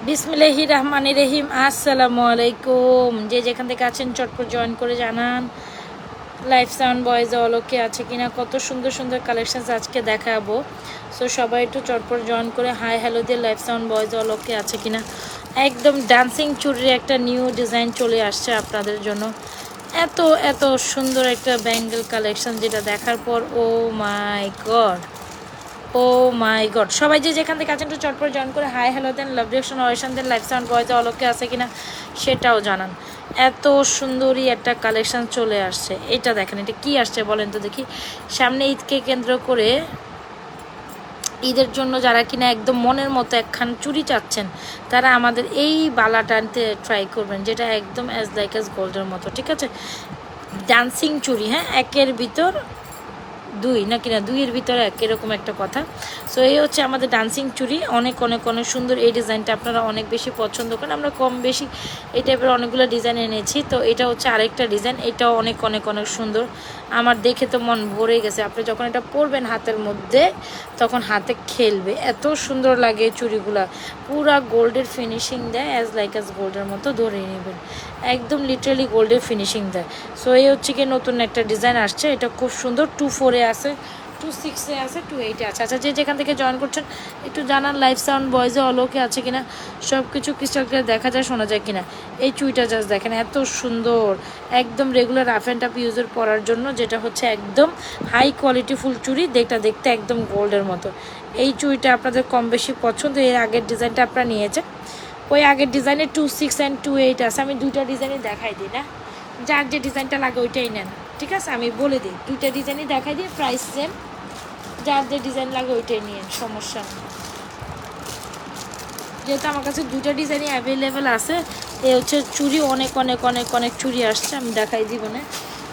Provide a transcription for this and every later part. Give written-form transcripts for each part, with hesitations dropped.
বিসমিল্লাহির রহমানির রহিম। আসসালামু আলাইকুম। যে যেখান থেকে আছেন চটপট জয়েন করে জানান লাইফ সাউন্ড বয়েজ অলোকে আছে কিনা। কত সুন্দর সুন্দর কালেকশনস আজকে দেখাবো। সো সবাই একটু চটপট জয়েন করে হাই হ্যালো দিয়ে লাইফ সাউন্ড বয়েজ অলোকে আছে কিনা। একদম ডান্সিং চুরির একটা নিউ ডিজাইন চলে আসছে আপনাদের জন্য। এত এত সুন্দর একটা ব্যাঙ্গেল কালেকশন যেটা দেখার পর ও মাই গড, ও মাই গড। সবাই যে যেখান থেকে আছেন একটু চটপট জয়েন করে হাই হ্যালো দেন, লাভ ডিরেকশন অয়েশন দেন, লাইফ সাউন্ড বয়েজে অলোকে আছে কিনা সেটাও জানান। এত সুন্দরী একটা কালেকশন চলে আসছে। এটা দেখেন, এটা কি আসছে বলেন তো দেখি। সামনে ঈদকে কেন্দ্র করে ঈদের জন্য যারা কিনা একদম মনের মতো একখান চুড়ি চাচ্ছেন তারা আমাদের এই বালাটা আনতে ট্রাই করবেন, যেটা একদম অ্যাজ লাইক অ্যাজ গোল্ডের মতো। ঠিক আছে, ডান্সিং চুড়ি, হ্যাঁ, একের ভিতর দুই না কিনা, দুইয়ের ভিতরে এক, এরকম একটা কথা। সো এই হচ্ছে আমাদের ডান্সিং চুড়ি। অনেক অনেক অনেক সুন্দর এই ডিজাইনটা, আপনারা অনেক বেশি পছন্দ করেন। আমরা কম বেশি এই টাইপের অনেকগুলো ডিজাইন এনেছি। তো এটা হচ্ছে আরেকটা ডিজাইন, এটাও অনেক অনেক অনেক সুন্দর। আমার দেখে তো মন ভরে গেছে। আপনি যখন এটা পরবেন হাতের মধ্যে তখন হাতে খেলবে, এত সুন্দর লাগে চুড়িগুলা। পুরা গোল্ডের ফিনিশিং দেয়, অ্যাজ লাইক অ্যাজ গোল্ডের মতো ধরে নেবেন, একদম লিটারালি গোল্ডের ফিনিশিং দেয়। সো এই হচ্ছে কি নতুন একটা ডিজাইন আসছে, এটা খুব সুন্দর। 2/4 আছে, 2/6 আছে, 2/8 আছে। আচ্ছা, যে যেখান থেকে জয়েন করছেন একটু জানান লাইফ সাউন্ড বয়েজে অলোকে আছে কিনা, সব কিছু ক্রিস্টাল দেখা যায়, শোনা যায় কিনা। এই চুইটা জাস্ট দেখেন, এত সুন্দর, একদম রেগুলার রাফ অ্যান্ড টাফ ইউজের পরার জন্য, যেটা হচ্ছে একদম হাই কোয়ালিটি ফুল চুড়ি, দেখতে একদম গোল্ডের মতো। এই চুড়িটা আপনাদের কম বেশি পছন্দ। এর আগের ডিজাইনটা আপনারা নিয়েছেন, ওই আগের ডিজাইনে 2/6 অ্যান্ড 2/8 আছে। আমি দুইটা ডিজাইনই দেখাই দিই না, যার যে ডিজাইনটা লাগে ওইটাই নেন। ঠিক আছে, আমি বলে দিই, দুইটা ডিজাইনই দেখাই দিই, প্রাইস সেম, যার যে ডিজাইন লাগে ওইটাই নিন, সমস্যা নেই। যেহেতু আমার কাছে দুইটা ডিজাইনই অ্যাভেলেবেল আছে, এই হচ্ছে চুড়ি, অনেক অনেক অনেক অনেক চুড়ি আসছে, আমি দেখাই দিব না।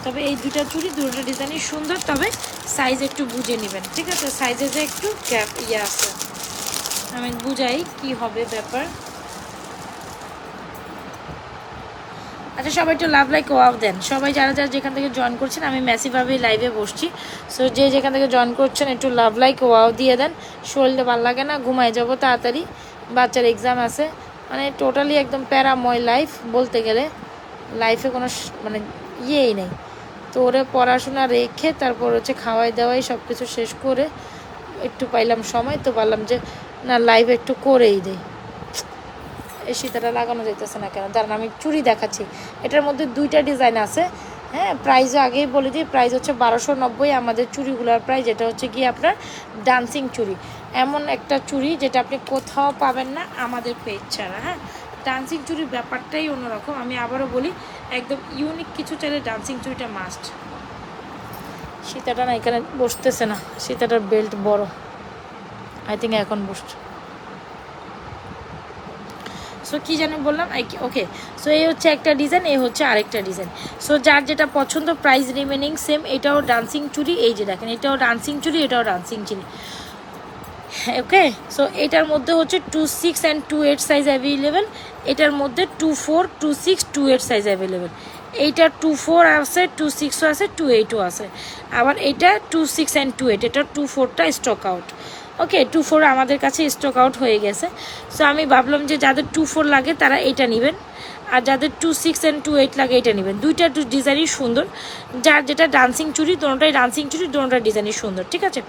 তবে এই দুটো চুড়ি দুটো ডিজাইনই সুন্দর, তবে সাইজ একটু বুঝে নেবেন। ঠিক আছে, সাইজে যে একটু গ্যাপ আছে, আমি বুঝাই কি হবে ব্যাপার। আচ্ছা, সবাই একটু লাভ লাইক ওয়াও দেন, সবাই যারা যারা যেখান থেকে জয়েন করছেন। আমি ম্যাসিভভাবেই লাইভে বসছি। সো যে যেখান থেকে জয়েন করছেন একটু লাভ লাইক ওয়াও দিয়ে দেন। শরীরটা ভালো লাগে না, ঘুমায় যাবো তাড়াতাড়ি, বাচ্চার এক্সাম আছে, মানে টোটালি একদম প্যারাময় লাইফ বলতে গেলে। লাইফে কোনো মানে ইয়েই নেই। তো ওরে পড়াশোনা রেখে তারপর হচ্ছে খাওয়াই দাওয়াই সব কিছু শেষ করে একটু পাইলাম সময়, তো বললাম যে না, লাইভ একটু করেই দেই। এই সীতাটা লাগানো যাইতেছে না কেন, দাঁড়ান আমি চুড়ি দেখাচ্ছি। এটার মধ্যে দুইটা ডিজাইন আছে, হ্যাঁ। প্রাইসও আগেই বলে দিই, প্রাইস হচ্ছে 1290 আমাদের চুড়িগুলোর প্রাইস। এটা হচ্ছে কি আপনার ডান্সিং চুড়ি, এমন একটা চুড়ি যেটা আপনি কোথাও পাবেন না আমাদের পেজ ছাড়া, হ্যাঁ। ডান্সিং চুড়ির ব্যাপারটাই অন্যরকম। আমি আবারও বলি, একদম ইউনিক কিছু চাইলে ডান্সিং চুড়িটা মাস্ট। সীতাটা না এখানে বসতেছে না, সীতাটার বেল্ট বড়, আই থিঙ্ক এখন বসছে। সো কী যেন বললাম, ওকে। সো এই হচ্ছে একটা ডিজাইন, এই হচ্ছে আরেকটা ডিজাইন। সো যার যেটা পছন্দ, প্রাইস রিমেনিং সেম। এটাও ডান্সিং চুড়ি, এই যে দেখেন, এটাও ডান্সিং চুড়ি, এটাও ডান্সিং চুড়ি, ওকে। সো এটার মধ্যে হচ্ছে 2/6 অ্যান্ড 2/8 সাইজ অ্যাভেলেবেল। এটার মধ্যে 2/4, 2/6, 2/8 সাইজ অ্যাভেলেবেল। এইটা 2/4 আছে, 2/6ও আছে, 2/8ও আছে। আবার এটা 2/6 অ্যান্ড 2/8, এটা 2/4টা স্টক আউট। ওকে, 2/4 আমাদের কাছে স্টক আউট হয়ে গেছে। সো আমি ভাবলাম যে যাদের 2/4 লাগে তারা এটা নেবেন, আর যাদের 2/6 অ্যান্ড 2/8 লাগে এটা নেবেন। দুইটা ডিজাইনই সুন্দর, যার যেটা ডান্সিং চুড়ি, দোনোটাই ডান্সিং চুড়ি, দোনোটা ডিজাইনই সুন্দর। ঠিক আছে,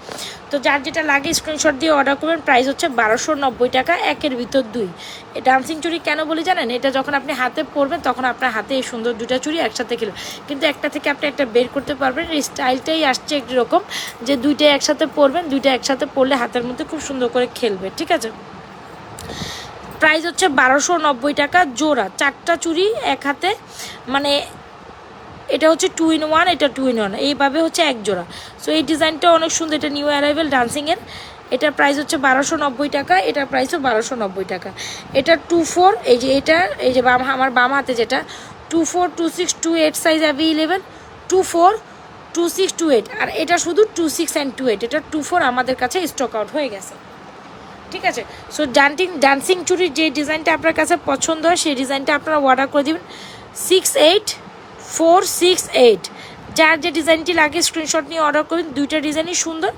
তো যার যেটা লাগে স্ক্রিনশট দিয়ে অর্ডার করবেন। প্রাইস হচ্ছে 1290 টাকা, একের ভিতর দুই। এই ডান্সিং চুড়ি কেন বলি জানেন, এটা যখন আপনি হাতে পরবেন তখন আপনার হাতে এই সুন্দর দুটা চুড়ি একসাথে খেলে, কিন্তু একটা থেকে আপনি একটা বের করতে পারবেন। এই স্টাইলটাই আসছে একরকম, যে দুইটাই একসাথে পরবেন, দুইটা একসাথে পরলে হাতের মধ্যে খুব সুন্দর করে খেলবে। ঠিক আছে, প্রাইস হচ্ছে 1290 টাকা জোড়া, চারটা চুড়ি এক হাতে, মানে এটা হচ্ছে 2 in 1, এটা 2 in 1, এইভাবে হচ্ছে এক জোড়া। সো এই ডিজাইনটা অনেক সুন্দর, এটা নিউ অ্যারাইভেল ডান্সিংয়ের। এটার প্রাইস হচ্ছে 1290 টাকা, এটার প্রাইসও 1290 টাকা। এটা 2/4, এই যে এটা, এই যে আমার বাম হাতে যেটা 2/4, 2/6, 2/8 সাইজ অ্যাভেলেবেল। 2/4, 2/6, 2/8, আর এটা শুধু 2/6 অ্যান্ড 2/8। এটা 2/4 আমাদের কাছে স্টক আউট হয়ে গেছে। ঠিক আছে, সো ডান্সিং চুরির যে ডিজাইনটা আপনার কাছে পছন্দ হয় সেই ডিজাইনটা আপনারা অর্ডার করে দেবেন। 68468, যার যে ডিজাইনটি লাগে স্ক্রিনশট নিয়ে অর্ডার করবেন। দুইটা ডিজাইনই সুন্দর,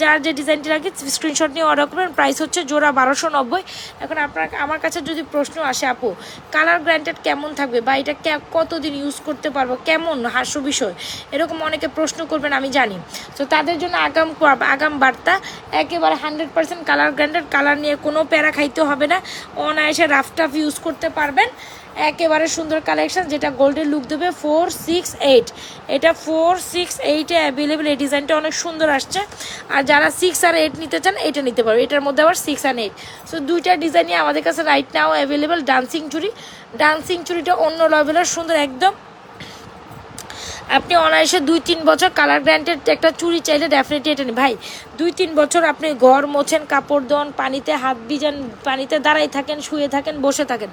যার যে ডিজাইনটি লাগে স্ক্রিনশট নিয়ে অর্ডার করবেন। প্রাইস হচ্ছে জোড়া 1290। এখন আমার কাছে যদি প্রশ্ন আসে আপু কালার গ্যারান্টেড কেমন থাকবে বা এটা কতদিন ইউজ করতে পারবো, কেমন হাস্য বিষয়, এরকম অনেকে প্রশ্ন করবেন আমি জানি। তো তাদের জন্য আগাম বার্তা, একেবারে 100% কালার গ্যারান্টেড, কালার নিয়ে কোনো প্যারা খাইতে হবে না, অনায়াসে রাফ টাফ ইউজ করতে পারবেন। একেবারে সুন্দর কালেকশন, যেটা গোল্ডের লুক দেবে। 468, এটা 468 অ্যাভেলেবেল। এই ডিজাইনটা অনেক সুন্দর আসছে। আর যারা 6 আর 8 নিতে চান এটা নিতে পারবে, এটার মধ্যে আবার 6 আর 8। সো দুইটা ডিজাইনই আমাদের কাছে রাইট নাও অ্যাভেলেবেল। ডান্সিং চুড়িটা অন্য লেভেলের সুন্দর একদম। আপনি অনায়াসে 2-3 বছর কালার গ্যারান্টেড একটা চুড়ি চাইলে ডেফিনেটলি এটা নেই ভাই। 2-3 বছর আপনি ঘর মোছেন, কাপড় ধোন, পানিতে হাত ভিজান, পানিতে দাঁড়াই থাকেন, শুয়ে থাকেন, বসে থাকেন,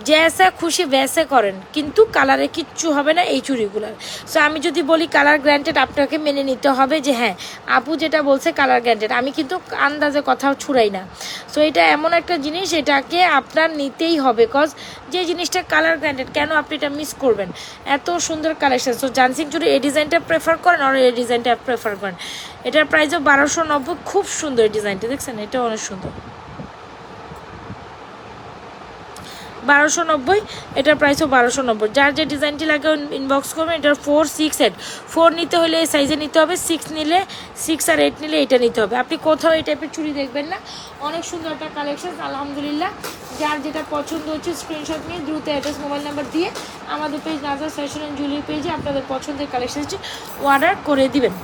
জেসা খুশি ভ্যাসে করেন, কিন্তু কালারে কিচ্ছু হবে না এই চুড়িগুলোর। সো আমি যদি বলি কালার গ্যারান্টেড, আপনাকে মেনে নিতে হবে যে হ্যাঁ আপু যেটা বলছে কালার গ্যারান্টেড, আমি কিন্তু আন্দাজে কথাও ছুড়াই না। সো এটা এমন একটা জিনিস, এটাকে আপনার নিতেই হবে, কজ যে জিনিসটা কালার গ্যারান্টেড কেন আপনি এটা মিস করবেন। এত সুন্দর কালেকশন। সো ডান্সিং চুড়ি এই ডিজাইনটা প্রেফার করেন আর এই ডিজাইনটা প্রেফার করেন। এটার প্রাইসও 1290। খুব সুন্দর ডিজাইনটা, দেখছেন এটা অনেক সুন্দর। 1290, এটার প্রাইসও 1290। যার যে ডিজাইনটি লাগে ইনবক্স করবেন। এটার 468, 4 নিতে হলে এই সাইজে নিতে হবে, 6 নিলে 6 আর 8 নিলে এটা নিতে হবে। আপনি কোথাও এই টাইপের চুড়ি দেখবেন না। অনেক সুন্দর একটা কালেকশন আলহামদুলিল্লাহ। যার যেটা পছন্দ হচ্ছে স্ক্রিনশট নিয়ে দ্রুত অ্যাড্রেস মোবাইল নাম্বার দিয়ে আমাদের পেজ নাজরাত ফ্যাশন অ্যান্ড জুয়েলারি পেজে আপনাদের পছন্দের কালেকশনটি অর্ডার করে দিবেন।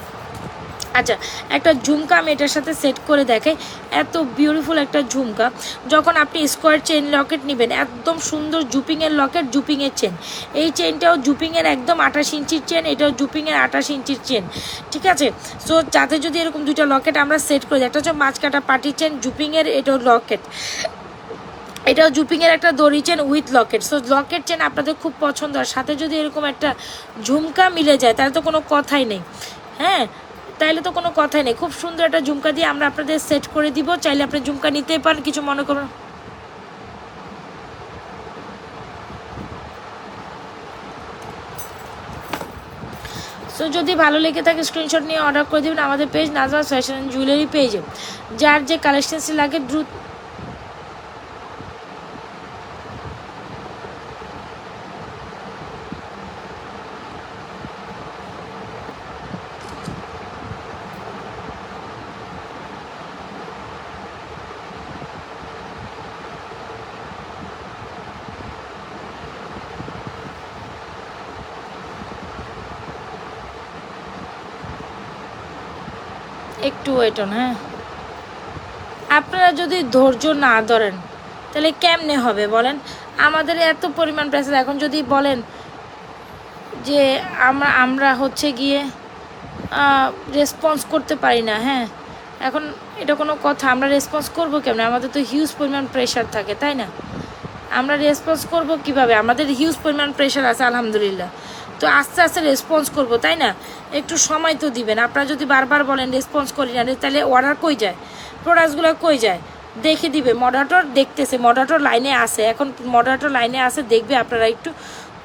আচ্ছা, একটা ঝুমকা আমি এটার সাথে সেট করে দেখাই। এত বিউটিফুল একটা ঝুমকা, যখন আপনি স্কোয়ার চেন লকেট নেবেন, একদম সুন্দর জুপিংয়ের লকেট, জুপিংয়ের চেন। এই চেনটাও জুপিংয়ের একদম 28 ইঞ্চির চেন, এটাও জুপিংয়ের 28 ইঞ্চির চেন, ঠিক আছে। সো যাতে যদি এরকম দুইটা লকেট আমরা সেট করে দিই, একটা হচ্ছে মাঝকাটা পাটি চেন জুপিংয়ের, এটাও লকেট, এটাও জুপিংয়ের একটা দড়ি chain with Locket. So Locket chain আপনাদের খুব পছন্দ, আর সাথে যদি এরকম একটা ঝুমকা মিলে যায় তাহলে তো কোনো কথাই নেই। হ্যাঁ, তাইলে তো কোনো কথাই নেই। খুব সুন্দর একটা ঝুমকা দিয়ে আমরা আপনাদের সেট করে দিব। চাইলে আপনি ঝুমকা নিতেই পারেন, কিছু মনে করবেন। সো যদি ভালো লেগে থাকে স্ক্রিনশট নিয়ে অর্ডার করে দেবেন আমাদের পেজ নাজরাত ফ্যাশন অ্যান্ড জুয়েলারি পেজে। যার যে কালেকশনসটি লাগে দ্রুত একটু ওয়েট অন। হ্যাঁ, আপনারা যদি ধৈর্য না ধরেন তাহলে কেমনে হবে বলেন। আমাদের এত পরিমাণ প্রেসার, এখন যদি বলেন যে আমরা হচ্ছে গিয়ে রেসপন্স করতে পারি না, হ্যাঁ এখন এটা কোনো কথা, আমরা রেসপন্স করবো কেমন? আমাদের তো হিউজ পরিমাণ প্রেশার থাকে, তাই না? আমরা রেসপন্স করব কিভাবে? আমাদের হিউজ পরিমাণ প্রেশার আছে আলহামদুলিল্লাহ। তো আস্তে আস্তে রেসপন্স করব, তাই না? একটু সময় তো দিবেন। আপনারা যদি বারবার বলেন রেসপন্স করি না, তাহলে অর্ডার কই যায়, প্রোডাক্টসগুলো কই যায়? দেখে দিবে, মডারেটর দেখতেছে, মডারেটর লাইনে আসে, এখন মডারেটর লাইনে আসে, দেখবে আপনারা একটু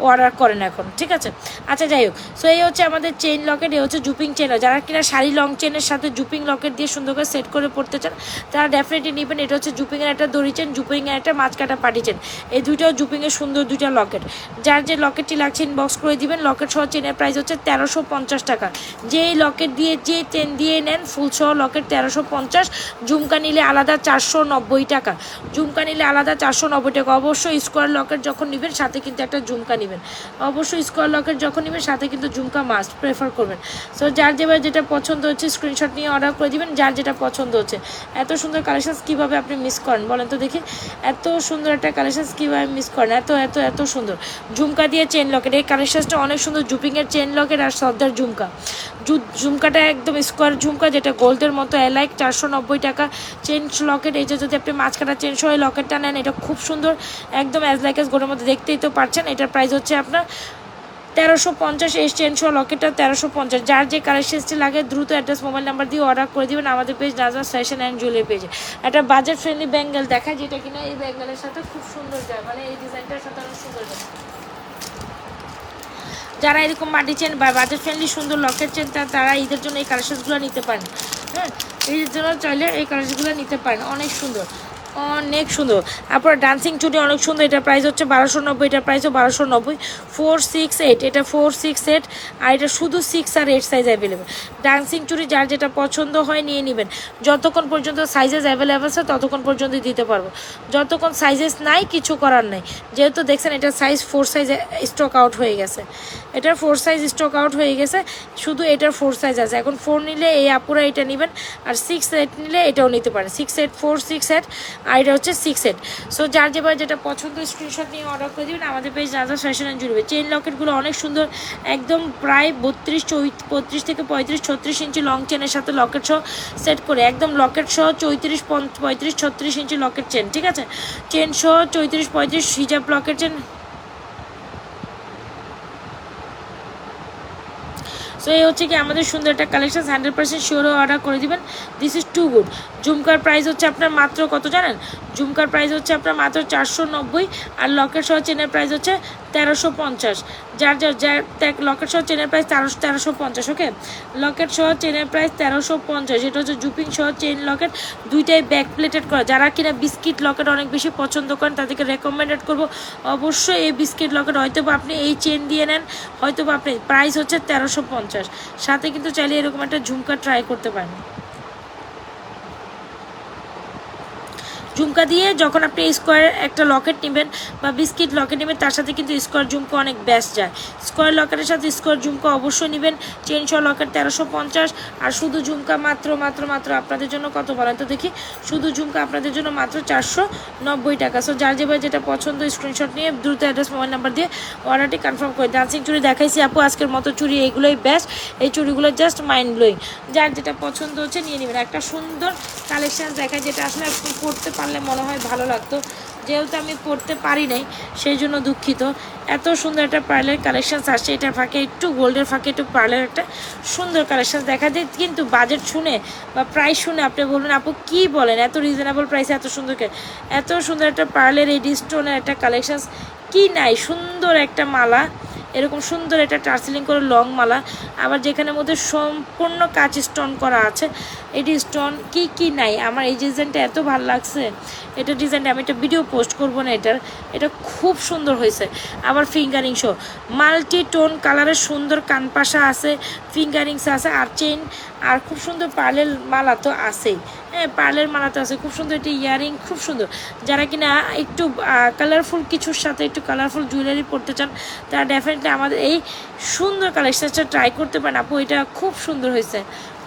অর্ডার করেন এখন, ঠিক আছে। আচ্ছা যাই হোক, সো এই হচ্ছে আমাদের চেইন লকেট, এই হচ্ছে জুপিং চেন। যারা কিনা শাড়ি লং চেনের সাথে জুপিং লকেট দিয়ে সুন্দর করে সেট করে পড়তে চান তারা ডেফিনেটলি নেবেন। এটা হচ্ছে জুপিংয়ের একটা দড়ি চেন, জুপিংয়ের একটা মাঝকাটা পাটি চেন, এই দুইটাও জুপিংয়ের সুন্দর দুইটা লকেট। যার যে লকেটটি লাগছে ইনবক্স করে দিবেন। লকেট সহ চেনের প্রাইস হচ্ছে 1350 টাকা। যেই লকেট দিয়ে যে চেন দিয়ে নেন ফুল সহ লকেট 1350। ঝুমকা নিলে আলাদা 490 টাকা, ঝুমকা নিলে আলাদা 490 টাকা। অবশ্যই স্কোয়ার লকেট যখন নেবেন সাথে কিন্তু একটা ঝুমকা নেবেন, অবশ্যই স্কোয়ার লকেট যখন নেবেন সাথে কিন্তু ঝুমকা মাস্ট প্রেফার করবেন। সো যার যেটা পছন্দ হচ্ছে স্ক্রিনশট নিয়ে অর্ডার করে দিবেন, যার যেটা পছন্দ হচ্ছে। এত সুন্দর কালেকশন কীভাবে আপনি মিস করেন বলেন তো দেখি? এত সুন্দর একটা কালেকশন কীভাবে মিস করেন? এত এত এত সুন্দর ঝুমকা দিয়ে চেন লকেট, এই কালেকশনটা অনেক সুন্দর। জুপিংয়ের চেন লকেট আর সর্দার ঝুমকা, ঝুমকাটা একদম স্কোয়ার ঝুমকা, যেটা গোল্ডের মতো এলাইক, 490 টাকা। চেন লকেট, এই যে যদি আপনি মাঝখানা চেন সহ লকেটটা নেন, এটা খুব সুন্দর একদম অ্যাজ লাইক অ্যাজ গোল্ডের মধ্যে, দেখতেই তো পারছেন। এটার প্রাইস হচ্ছে আপনার 1350। এই চেন সহ লকেটটা 1350। যার যে কালেকশনসটি লাগে দ্রুত অ্যাড্রেস মোবাইল নাম্বার দিয়ে অর্ডার করে দিবেন আমাদের পেজ নাজরাত ফ্যাশন অ্যান্ড জুয়েলারি পেজে। একটা বাজেট ফ্রেন্ডলি ব্যাঙ্গেল দেখায়, যেটা কিনা এই ব্যাঙ্গেলের সাথে খুব সুন্দর যায়, মানে এই ডিজাইনটার সাথে অনেক সুন্দর যায়। যারা এরকম মাটি চেন বা বাজেট ফ্রেন্ডলি সুন্দর লকেট চেন তারা ঈদের জন্য এই কালেকশনসগুলো নিতে পারেন। হ্যাঁ, এই জন্য চাইলে এই কালেকশনগুলো নিতে পারেন, অনেক সুন্দর, অনেক সুন্দর। তারপর ডান্সিং চুড়ি অনেক সুন্দর, এটা প্রাইস হচ্ছে 1290, এটা প্রাইসও 1290, 468, এটা 468, আর এটা শুধু 6 আর 8 সাইজ অ্যাভেলেবেল। ডান্সিং চুড়ি যার যেটা পছন্দ হয় নিয়ে নেবেন, যতক্ষণ পর্যন্ত সাইজেস অ্যাভেলেবেল আছে ততক্ষণ পর্যন্ত দিতে পারবো, যতক্ষণ সাইজেস নাই কিছু করার নাই। যেহেতু দেখছেন এটা সাইজ 4 সাইজে স্টক আউট হয়ে গেছে, এটার 4 সাইজ স্টক আউট হয়ে গেছে, শুধু এটার 4 সাইজ আছে। এখন 4 নিলে এই আপুরা এটা নেবেন, আর 6 8 নিলে এটাও নিতে পারেন, 6 8 4 6 8, আর এটা হচ্ছে 6 8। সো যার যেটা পছন্দ স্ক্রিনশট নিয়ে অর্ডার করে দেবেন। আমাদের পেজ রাজা ফ্যাশন অ্যান্ড জুয়েলারি। চেইন লকেটগুলো অনেক সুন্দর, একদম প্রায় 32 থেকে 35 36 ইঞ্চি লং চেনের সাথে লকেট সহ সেট করে, একদম লকেট সহ 34 35 36 ইঞ্চি লকেট চেন, ঠিক আছে, চেন সহ 34 35 হিজাব লকেট চেন। সো এই হচ্ছে কি আমাদের সুন্দর একটা কালেকশন, 100% শিওরও অর্ডার করে দিবেন। This is too good. ঝুমকার প্রাইস হচ্ছে আপনার মাত্র কত জানেন? ঝুমকার প্রাইস হচ্ছে আপনার মাত্র 490, আর লকেট সহ চেনের প্রাইস হচ্ছে 1350। যার লকেট সহ চেনের প্রাইস 1350। ওকে, লকেট সহ চেনের প্রাইস 1350। এটা হচ্ছে জুপিং সহ চেন লকেট, দুইটাই ব্যাক প্লেটেড করা। যারা কিনা বিস্কিট লকেট অনেক বেশি পছন্দ করেন তাদেরকে রেকমেন্ডেড করবো অবশ্যই এই বিস্কিট লকেট। হয়তো বা আপনি এই চেন দিয়ে নেন, হয়তো বা আপনি, প্রাইস হচ্ছে 1350। সাথে কিন্তু চাইলে এরকম একটা ঝুমকা ট্রাই করতে পারেন। ঝুমকা দিয়ে যখন আপনি স্কোয়ার একটা লকেট নেবেন বা বিস্কিট লকেট নেবেন, তার সাথে কিন্তু স্কোয়ার ঝুমকা অনেক বেস্ট যায়। স্কোয়ার লকেটের সাথে স্কোয়ার ঝুমকা অবশ্যই নেবেন। চেন সহ লকেট 1350, আর শুধু ঝুমকা মাত্র আপনাদের জন্য কত বলেন তো দেখি? শুধু ঝুমকা আপনাদের জন্য মাত্র 490 টাকা। সো যার যেটা পছন্দ স্ক্রিনশট নিয়ে দ্রুত অ্যাড্রেস মোবাইল নাম্বার দিয়ে অর্ডারটি কনফার্ম করে। ডান্সিং চুড়ি দেখাইছি আপু, আজকের মতো চুড়ি এইগুলোই বেস্ট, এই চুড়িগুলো জাস্ট মাইন্ড ব্লোয়িং। যার যেটা পছন্দ হচ্ছে নিয়ে নেবেন। একটা সুন্দর কালেকশান দেখায় যেটা আসলে আপনি পড়তে পারলে মনে হয় ভালো লাগতো, যেহেতু আমি পড়তে পারি নাই সেই জন্য দুঃখিত। এত সুন্দর একটা পার্লের কালেকশান আসছে, এটার ফাঁকে একটু গোল্ডের ফাঁকে একটু পার্লের একটা সুন্দর কালেকশান দেখা যায়। কিন্তু বাজেট শুনে বা প্রাইস শুনে আপনি বলবেন আপু কী বলেন, এত রিজনেবল প্রাইসে এত সুন্দর, এত সুন্দর একটা পার্লের এই স্টোনের একটা কালেকশান কি নাই? সুন্দর একটা মালা, এরকম সুন্দর একটা টার্সেলিং করে লং মালা, আবার যেখানের মধ্যে সম্পূর্ণ কাচ স্টোন করা আছে। এটি স্টোন কি নাই, আমার এই ডিজাইনটা এত ভালো লাগছে। এটা ডিজাইনটা আমি একটা ভিডিও পোস্ট করব না, এটা খুব সুন্দর হয়েছে। আবার ফিঙ্গারিং শো, মাল্টি টোন কালারের সুন্দর কানপাশা আছে, ফিঙ্গারিংস আছে, আর চেইন, আর খুব সুন্দর পার্লের মালা তো আছেই। হ্যাঁ, পার্লের মালা তো আছে, খুব সুন্দর একটি ইয়ারিং, খুব সুন্দর। যারা কিনা একটু কালারফুল কিছুর সাথে একটু কালারফুল জুয়েলারি পরতে চান, তারা ডেফিনেটলি আমাদের এই সুন্দর কালেকশনটা ট্রাই করতে পারেন আপু। এটা খুব সুন্দর হয়েছে,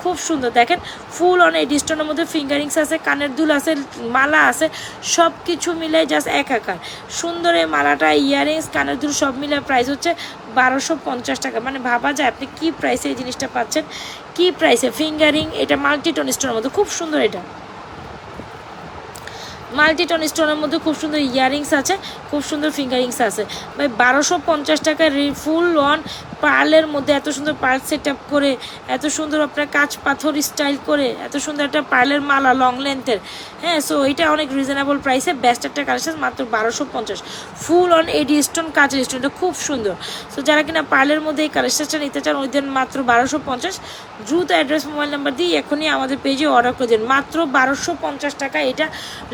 খুব সুন্দর। দেখেন ফুল অন এই ডিস্টোনের মধ্যে ফিঙ্গারিংস আছে, কানের দুল আছে, মালা আছে, সব কিছু মিলে জাস্ট একাকার সুন্দর। এই মালাটা, ইয়ারিংস, কানের দুল সব মিলে প্রাইস হচ্ছে 1250 টাকা। মানে ভাবা যায় আপনি কী প্রাইসে এই জিনিসটা পাচ্ছেন, কী প্রাইসে। ফিঙ্গারিং, এটা মাল্টিটোন স্টোনের মধ্যে খুব সুন্দর, এটা মাল্টিটন স্টোনের মধ্যে খুব সুন্দর ইয়ারিংস আছে, খুব সুন্দর ফিঙ্গারিংস আছে। ভাই 1250 টাকায় ফুল অন পার্লের মধ্যে এত সুন্দর পার্ল সেট আপ করে, এত সুন্দর আপনার কাঁচ পাথর স্টাইল করে, এত সুন্দর একটা পার্লের মালা লং লেন্থের। হ্যাঁ, সো এটা অনেক রিজনেবল প্রাইসে বেস্ট একটা কালেকশন, মাত্র 1250। ফুল অন এডি স্টোন, কাঁচের স্টোন, এটা খুব সুন্দর। সো যারা কিনা পার্লের মধ্যে এই কালেকশনটা নিতে চান ওইদিন মাত্র 1250। দ্রুত অ্যাড্রেস মোবাইল নাম্বার দিয়ে এখনই আমাদের পেজে অর্ডার করে দিন, মাত্র 1250 টাকা। এটা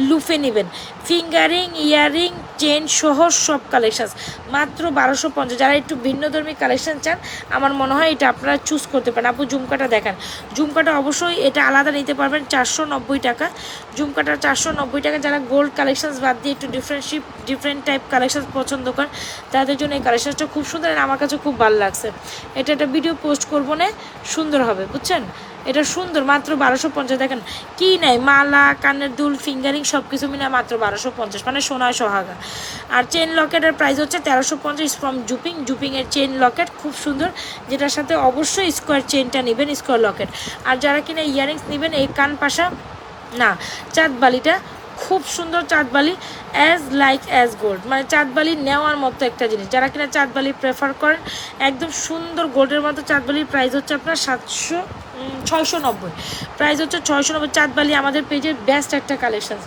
লুফে নেবেন, ফিঙ্গারিং, ইয়ারিং, চেন সহ সব কালেকশন মাত্র 1250। যারা একটু ভিন্নধর্মী কালেকশন চান আমার মনে হয় এটা আপনারা চুজ করতে পারেন। আপু ঝুমকাটা দেখান, ঝুমকাটা অবশ্যই এটা আলাদা নিতে পারবেন 490 টাকা। ঝুমকাটা 490 টাকা। যারা গোল্ড কালেকশন বাদ দিয়ে একটু ডিফারেন্ট টাইপ কালেকশন পছন্দ করেন তাদের জন্য এই কালেকশনটা খুব সুন্দর, আমার কাছে খুব ভালো লাগছে। এটা একটা ভিডিও পোস্ট করবো না, সুন্দর হবে, বুঝছেন? এটা সুন্দর, মাত্র 1250। দেখেন কি নাই, মালা, কানের দুল, ফিঙ্গারিং সব কিছু মিলে মাত্র 1250, মানে সোনায় সোহাগা। আর চেন লকেটের প্রাইস হচ্ছে 1350 ফ্রম জুপিংয়ের চেন লকেট, খুব সুন্দর, যেটার সাথে অবশ্যই স্কোয়ার চেনটা নেবেন, স্কোয়ার লকেট। আর যারা কিনা ইয়ারিংস নেবেন, এই কান পাশা না, চাঁদবালিটা খুব সুন্দর, চাঁদবালি অ্যাজ গোল্ড, মানে চাঁদবালি নেওয়ার মতো একটা জিনিস। যারা কিনা চাঁদবালি প্রেফার করেন, একদম সুন্দর গোল্ডের মতো চাঁদবালির প্রাইস হচ্ছে আপনার 690, প্রাইস হচ্ছে 690। চাঁদবালি আমাদের পেজের বেস্ট একটা কালেকশন।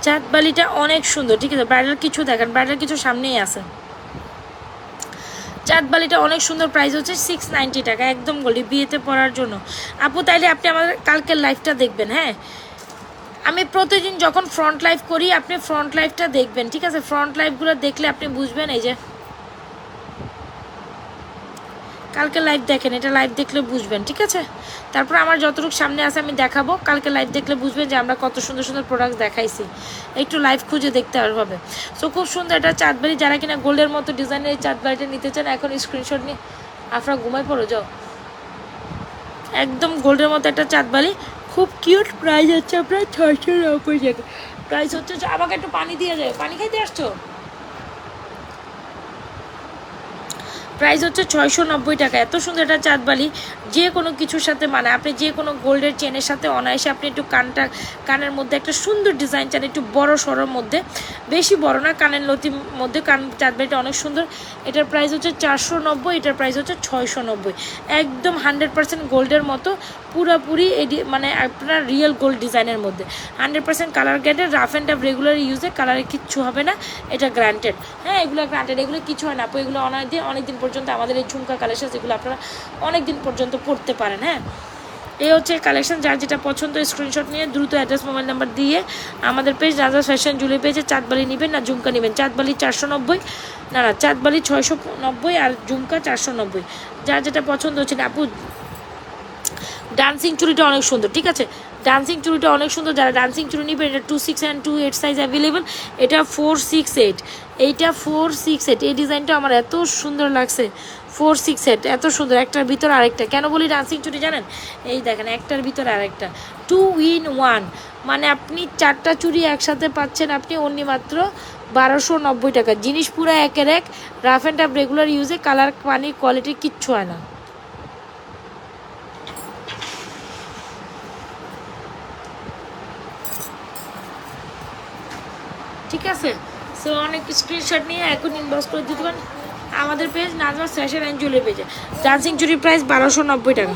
চাঁদবালিটা অনেক সুন্দর, ঠিক আছে। ব্রাইডাল কিছু দেখেন, ব্রাইডাল কিছু সামনেই আছে। চাঁদবালিটা অনেক সুন্দর, প্রাইস হচ্ছে 690 টাকা, একদম গোল্ডি, বিয়েতে পরার জন্য। আপু তাইলে আপনি আমাদের কালকের লাইভটা দেখবেন, হ্যাঁ। আমি প্রতিদিন যখন ফ্রন্ট লাইভ করি আপনি ফ্রন্ট লাইভটা দেখবেন, ঠিক আছে। ফ্রন্ট লাইভগুলো দেখলে আপনি বুঝবেন। এই যে কালকে লাইভ দেখেন, এটা লাইভ দেখলে বুঝবেন, ঠিক আছে। তারপর আমার যতটুকু সামনে আছে আমি দেখাবো, কালকে লাইভ দেখলে বুঝবেন যে আমরা কত সুন্দর সুন্দর প্রোডাক্ট দেখাইছি। একটু লাইভ খুঁজে দেখতে হবে। সো খুব সুন্দর এটা চাঁদবালি, যারা কিনা গোল্ডের মতো ডিজাইনের এই চাঁদবালিটা নিতে চান এখন স্ক্রিনশট নিয়ে আপনারা ঘুমাই পড়ো যাও। একদম গোল্ডের মতো একটা চাঁদবালি, খুব কিউট। প্রাইস হচ্ছে আপনার 690 টাকা। প্রাইস হচ্ছে, আমাকে একটু পানি দিয়ে যায়, পানি খাইতে আসছো? প্রাইস হচ্ছে 690 টাকা। এত সুন্দর একটা চাঁদবালি, যে কোনো কিছুর সাথে মানে আপনি যে কোনো গোল্ডের চেনের সাথে অনায়াসে আপনি একটু কানের মধ্যে একটা সুন্দর ডিজাইন চান, একটু বড় সড়োর মধ্যে, বেশি বড় না, কানের লতির মধ্যে। চাঁদবালিটা অনেক সুন্দর। এটার প্রাইস হচ্ছে 490, এটার প্রাইস হচ্ছে 690। একদম 100% গোল্ডের মতো, পুরাপুরি মানে আপনার রিয়েল গোল্ড ডিজাইনের মধ্যে, 100% colour guaranteed. Rough and tough regular ইউজে কালারে কিচ্ছু হবে না, এটা গ্রান্টেড। হ্যাঁ, এগুলো গ্রান্টেড, এগুলো কিছু হয় না আপু। এগুলো অনেকদিন পর্যন্ত আমাদের এই ঝুমকা কালেকশন, যেগুলো আপনারা অনেক দিন পর্যন্ত পড়তে পারেন। হ্যাঁ, এই হচ্ছে কালেকশন। যার যেটা পছন্দ স্ক্রিনশট নিয়ে দ্রুত অ্যাড্রেস মোবাইল নাম্বার দিয়ে আমাদের পেজ রাজা ফ্যাশন জুয়েলারি পেজে চাঁদবালি নেবেন না ঝুমকা নেবেন। চাঁদবালি 490, না চাঁদবালি 690 আর ঝুমকা 490। যার যেটা পছন্দ হচ্ছে না আপু। ডান্সিং চুড়িটা অনেক সুন্দর, ঠিক আছে। ডান্সিং চুড়িটা অনেক সুন্দর, যারা ডান্সিং চুড়ি নেবেন এটা 26 and 28 সাইজ অ্যাভেলেবেল। এটা 468, এইটা 468। এই ডিজাইনটা আমার এত সুন্দর লাগছে, 468 এত সুন্দর। একটার ভিতর আরেকটা। কেন বলি ডান্সিং চুড়ি জানেন? এই দেখেন, একটার ভিতর আরেকটা, 2 in 1, মানে আপনি 4টা চুড়ি একসাথে পাচ্ছেন আপনি অনলি মাত্র 1290 টাকা। জিনিস পুরো একের এক, রাফ অ্যান্ড টাফ রেগুলার ইউজে, কালার পানি কোয়ালিটি কিচ্ছু হয় না। ঠিক আছে। সো অনেক স্ক্রিনশট নিয়ে এখন ইনবক্স করে দিতে পারেন আমাদের page Nazma fashion and jewellery পেজে। ডান্সিং চুরির প্রাইস 1290 টাকা।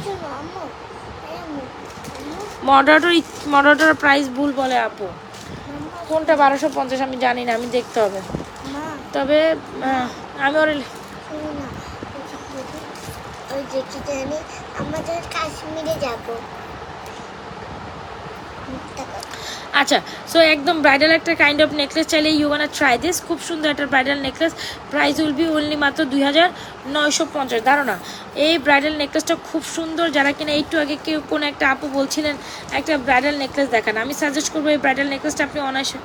মডারেটর প্রাইস ভুল বলে আপু, কোনটা 1250 আমি জানি না, আমি দেখতে হবে। তবে আমি আমাদের কাশ্মীরে যাব। আচ্ছা, সো একদম ব্রাইডাল একটা কাইন্ড অফ নেকলেস চাইলে ইউ ওয়ানা ট্রাই দিস। খুব সুন্দর একটা bridal necklace, price will be only মাত্র 2950। ধারণা এই ব্রাইডাল নেকলেসটা খুব সুন্দর। যারা কিনা একটু আগে কেউ কোনো একটা আপু বলছিলেন একটা ব্রাইডাল নেকলেস দেখান, আমি সাজেস্ট করবো এই ব্রাইডাল নেকলেসটা আপনি অনায়াসে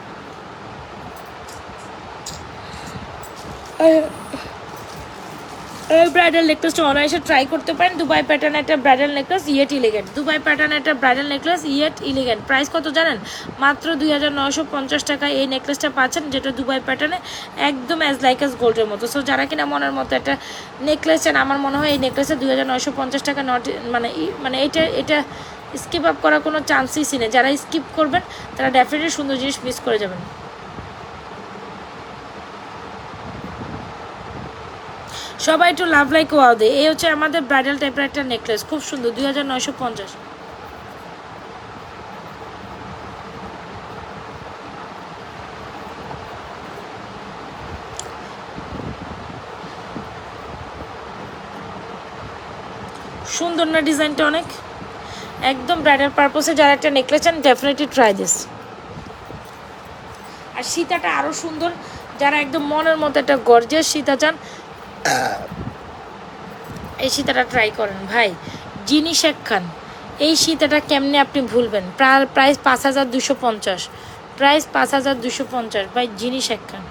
এই ব্রাইডাল নেকলেসটা অনায়াসে ট্রাই করতে পারেন। দুবাই প্যাটার্ন একটা bridal necklace, yet elegant. Dubai pattern একটা bridal necklace, yet elegant. Price কত জানেন? মাত্র 2950 টাকায় এই নেকলেসটা পাচ্ছেন, যেটা দুবাই প্যাটার্নে একদম অ্যাজ লাইক অ্যাজ গোল্ডের মতো। সো যারা কিনা মনের মতো একটা নেকলেস চান, আমার মনে হয় এই নেকলেসে 2950 টাকা নট মানে এটা স্কিপ আপ করার কোনো চান্সই নেই। যারা স্কিপ করবেন তারা ডেফিনেটলি সুন্দর জিনিস মিস করে যাবেন। সবাই একটু লাভ লাইক ওয়াও দে। এই হচ্ছে আমাদের ব্রাইডাল টাইপের একটা নেকলেস, খুব সুন্দর, 2950। সুন্দর না ডিজাইনটা? অনেক একদম ব্রাইডাল পারপসে যারা একটা নেকলেস চান ডেফিনেটলি ট্রাই দিস। আর সীতাটা আরও সুন্দর, যারা একদম মনের মতো একটা গর্জিয়াস সীতা চান এই সীতাটা ট্রাই করেন ভাই। জিনিস একখান, এই সীতাটা কেমনে আপনি ভুলবেন? প্রাইস 5250, প্রাইস 5250 ভাই। জিনিস একখান,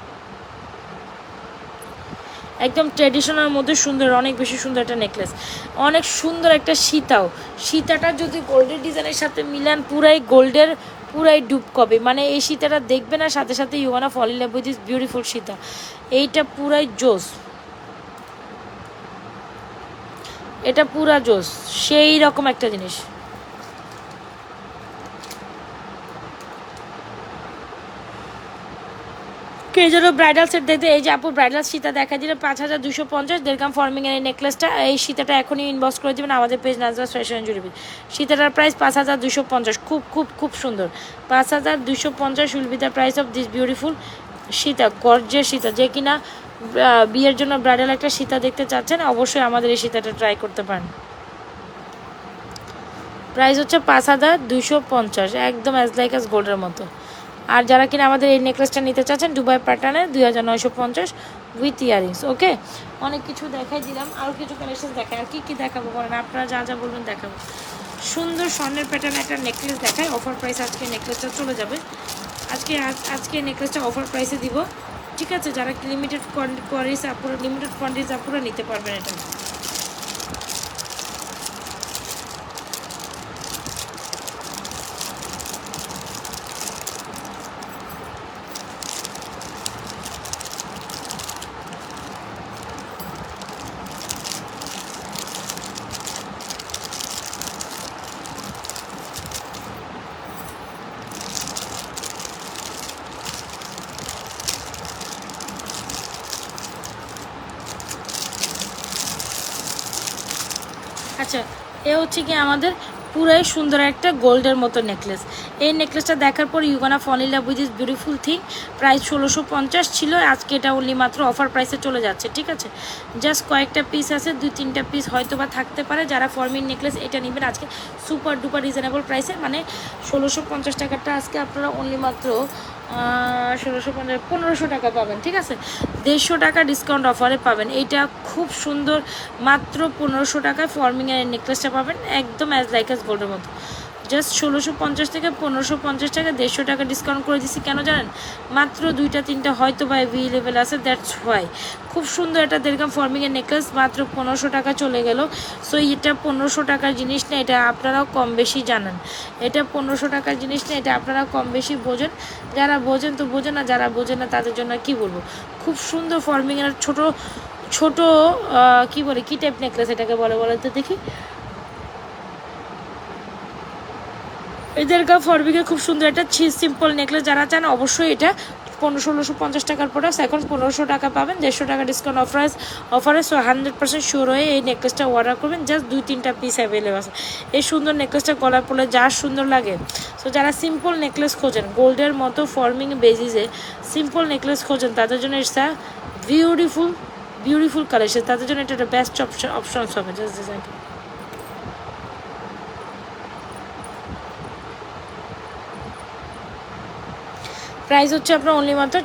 একদম ট্রেডিশনাল মধ্যে সুন্দর, অনেক বেশি সুন্দর একটা নেকলেস, অনেক সুন্দর একটা সীতাটা যদি গোল্ডের ডিজাইনের সাথে মিলান পুরাই ডুব কবে। মানে এই সীতাটা দেখবে না, সাথে সাথে you wanna fall in love with this beautiful Sita. এইটা পুরাই জোস, এটা পুরা জোস, সেই রকম একটা জিনিস। এই জন্য ব্রাইডাল সেট দেখতে এই যে আপু ব্রাইডাল সীতা দেখা দিলে 5250 দেড়গ্রাম ফর্মিংয়ের এই নেকলেসটা, এই সীতাটা এখনই ইনবক্স করে দেবেন আমাদের পেজ নাজরাস ফ্যাশন জুয়েলারি। সীতাটার প্রাইস 5250, খুব খুব খুব সুন্দর। 5250 will be the price of this beautiful সীতা, গর্জের সীতা। যে কিনা বিয়ের জন্য ব্রাইডাল একটা সীতা দেখতে চাচ্ছেন, অবশ্যই আমাদের এই সীতাটা ট্রাই করতে পারেন। প্রাইস হচ্ছে 5250, একদম অ্যাজ লাইক অ্যাজ গোল্ডের মতো। আর যারা কিনা আমাদের এই নেকলেসটা নিতে চাচ্ছেন দুবাই প্যাটার্নের 2950 উইথ ইয়ারিংস। ওকে, অনেক কিছু দেখাই দিলাম, আরও কিছু কালেকশন দেখায়। আর কি দেখাবো বলেন, আপনারা যা যা বলবেন দেখাবো। সুন্দর স্বর্ণের প্যাটার্নে একটা নেকলেস দেখায়, অফার প্রাইস আজকে নেকলেসটা চলে যাবে। আজকে নেকলেসটা অফার প্রাইসে দিব, ঠিক আছে? যারা লিমিটেড কোয়ান্টিটিস আপুরা নিতে পারবেন এটা। আচ্ছা, এ হচ্ছে কি আমাদের পুরাই সুন্দর একটা গোল্ডের মতো নেকলেস। এই নেকলেসটা দেখার পর you gonna fall in love with this beautiful thing. Price 1650 ছিল, আজকে এটা অনলি মাত্র অফার প্রাইসে চলে যাচ্ছে, ঠিক আছে? জাস্ট কয়েকটা পিস আছে, 2-3টা পিস হয়তো বা থাকতে পারে। যারা ফর্মিন নেকলেস এটা নেবেন আজকে সুপার ডুপার রিজনেবল প্রাইসে, মানে 1650 টাকাটা আজকে আপনারা অনলি মাত্র 1500 টাকা পাবেন, ঠিক আছে? 150 টাকা ডিসকাউন্ট অফারে পাবেন। এইটা খুব সুন্দর, মাত্র 1500 টাকায় ফর্মিংয়ের নেকলেসটা পাবেন, একদম অ্যাজ লাইক অ্যাজ গোল্ডের মতো। জাস্ট 1650 থেকে 1550 টাকা 150 টাকা ডিসকাউন্ট করে দিচ্ছি। কেন জানেন? মাত্র 2-3টা হয়তো বা অ্যাভেলেবেল আছে, দ্যাটস হোয়াই। খুব সুন্দর একটা দেড়গ্রাম ফর্মিংয়ের নেকলেস মাত্র 1500 টাকা চলে গেল। সো এটা 1500 টাকার জিনিস না, এটা আপনারাও কম বেশি জানেন। এটা 1500 টাকার জিনিস না, এটা আপনারা কম বেশি বোঝেন। যারা বোঝেন তো বোঝেন না, যারা বোঝেন না তাদের জন্য কি বলবো। খুব সুন্দর ফর্মিংয়ের ছোট ছোট কি বলে, কি টাইপ নেকলেস এটাকে বলে তো দেখি। এদেরকে ফরবিকে খুব সুন্দর একটা সিম্পল নেকলেস যারা চান অবশ্যই এটা 1650 টাকার প্রোডাক্ট এখন 1500 টাকা পাবেন, 150 টাকা ডিসকাউন্ট অফারে। সো 100% শিওর হয়ে এই নেকলেসটা অর্ডার করবেন। জাস্ট 2-3টা পিস অ্যাভেলেবল আছে। এই সুন্দর নেকলেসটা গলার পরে যা সুন্দর লাগে। সো যারা সিম্পল নেকলেস খোঁজেন, গোল্ডের মতো ফর্মিং বেজিসে সিম্পল নেকলেস খোঁজেন, তাদের জন্য ইটস আ বিউটিফুল কালেকশন। তাদের জন্য এটা একটা বেস্ট অপশনস হবে। জাস্ট ডিজাইনটা প্রাইস হচ্ছে আপনার অনলি মাত্র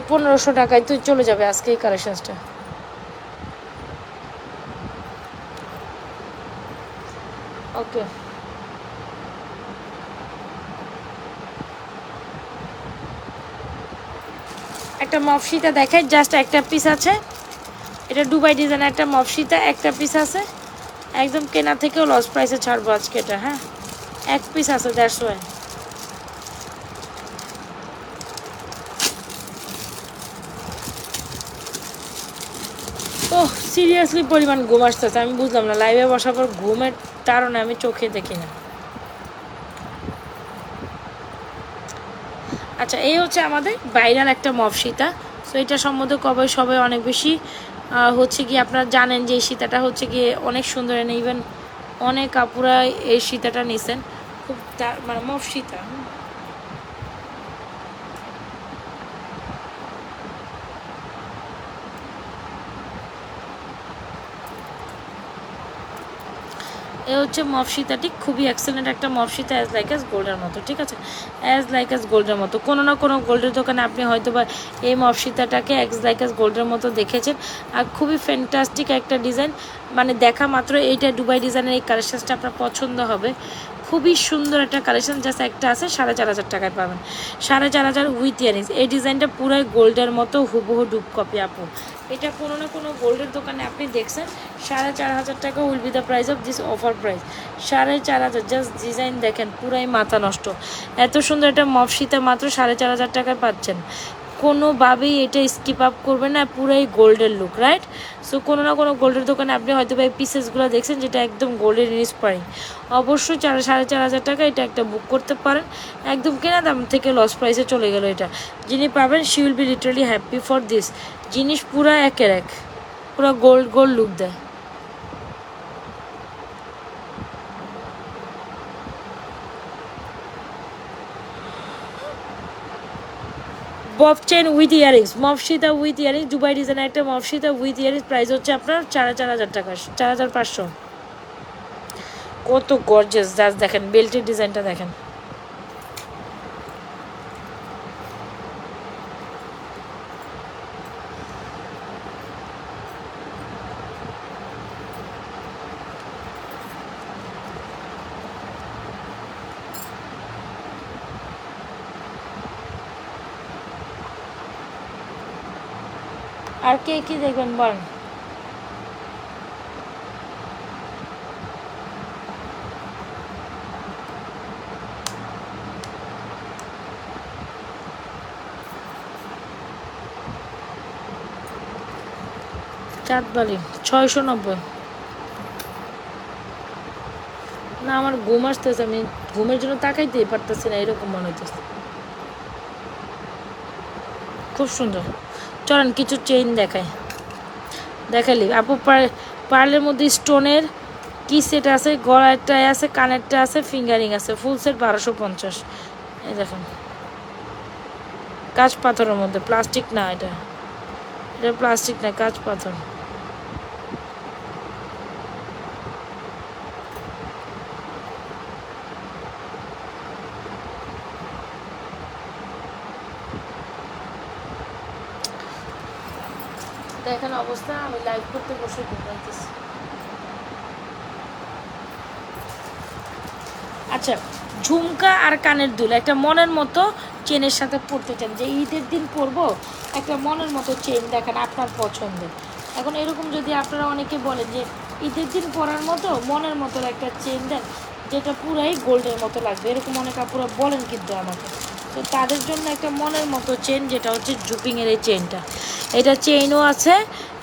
1500 টাকায় তো চলে যাবে আজকে এই কালেকশনসটা। ওকে, একটা মফসিতা দেখাই, জাস্ট একটা পিস আছে। এটা দুবাই ডিজাইনের একটা মফসিতা, একটা পিস আছে। একদম কেনা থেকেও লস প্রাইসে ছাড়বো আজকে এটা। হ্যাঁ, এক পিস আছে, দ্যাটস ওয়াই। ওহ, সিরিয়াসলি পরিমাণ ঘুম আসতেছে, আমি বুঝলাম না। লাইভে বসার পর ঘুমের কারণে আমি চোখে দেখি না। আচ্ছা, এই হচ্ছে আমাদের ভাইরাল একটা মফসিতা। সো এটা সম্বন্ধে সবাই অনেক বেশি হচ্ছে কি আপনারা জানেন যে এই সীতাটা হচ্ছে গিয়ে অনেক সুন্দর। ইভেন অনেক আপুরা এই সীতাটা নিছেন, খুব মানে মফসিতা। এ হচ্ছে মফসিতাটি, খুবই এক্সেলেন্ট একটা মফসিতা, অ্যাজ লাইক অ্যাজ গোল্ডের মতো, ঠিক আছে? অ্যাজ লাইক অ্যাজ গোল্ডের মতো। কোনো না কোনো গোল্ডের দোকানে আপনি হয়তো বা এই মফসিতাটাকে অ্যাজ লাইক অ্যাজ গোল্ডের মতো দেখেছেন। আর খুবই ফ্যান্টাস্টিক একটা ডিজাইন, মানে দেখা মাত্র এইটা দুবাই ডিজাইনের এই কালেকশনসটা আপনার পছন্দ হবে। খুবই সুন্দর একটা কালেকশন। জাস্ট একটা আছে, 4500 টাকায় পাবেন। 4500 উইথ ইয়ারিংস। এই ডিজাইনটা পুরাই গোল্ডের মতো হুবহু ডুব কপি আপু। এটা কোনো না কোনো গোল্ডের দোকানে আপনি দেখছেন। 4500 টাকা will be the price of this offer price. 4500, just design দেখেন, পুরাই মাথা নষ্ট। এত সুন্দর একটা মফসিতা মাত্র 4500 টাকায় পাচ্ছেন। কোনোভাবেই এটা স্কিপ আপ করবে না, পুরাই গোল্ডের লুক, রাইট? সো কোনো না কোনো গোল্ডের দোকানে আপনি হয়তো বা এই পিসেসগুলো দেখছেন যেটা একদম গোল্ডের ইন্সপায়ারিং। অবশ্যই 4,500 টাকা এটা একটা বুক করতে পারেন, একদম কেনা দাম থেকে লস প্রাইসে চলে গেল এটা। যিনি পাবেন she will be literally happy for this. জিনিস পুরা একের এক, পুরা গোল্ড গোল্ড লুক দেয়। বব চেন উইথ ইয়ারিংস, মফসিতা উইথ ইয়ারিংস, দুবাই ডিজাইনের একটা মফসিতা উইথ ইয়ারিংস, প্রাইস হচ্ছে আপনার 4,500 টাকা, 4,500। কত গর্জিয়াস, জাস্ট দেখেন বেল্টের ডিজাইনটা দেখেন। আর কে কি দেখবেন বলেন? চাঁদবালি 690। না আমার ঘুম আসতেছে, আমি ঘুমের জন্য তাকাইতেই পারতেছি না, এরকম মনে হইতেছে। খুব সুন্দর। চলেন কিছু চেইন দেখায়, দেখালি আপু। পার্লের মধ্যে স্টোনের কি সেট আছে, গলারটায় আছে, কানেরটা আছে, ফিঙ্গারিং আছে, ফুল সেট 1250। এই দেখেন কাঁচ পাথরের মধ্যে, প্লাস্টিক না, এটা এটা প্লাস্টিক না, কাঁচ পাথর। দেখেন অবস্থা, আমি লাইভ করতে বসে ঘুমাইতেছি। আচ্ছা, ঝুমকা আর কানের দুল একটা মনের মতো চেনের সাথে পরতে চান, যে ঈদের দিন পরবো একটা মনের মতো চেন, দেখেন আপনার পছন্দের। এখন এরকম যদি আপনারা অনেকে বলেন যে ঈদের দিন পরার মতো মনের মতো একটা চেন দেন যেটা পুরাই গোল্ডের মতো লাগবে, এরকম অনেক আপুরা বলেন কিন্তু আমাকে। তো তাদের জন্য একটা মনের মতো চেন, যেটা হচ্ছে জুপিংয়ের এই চেনটা। এটা চেইনও আছে,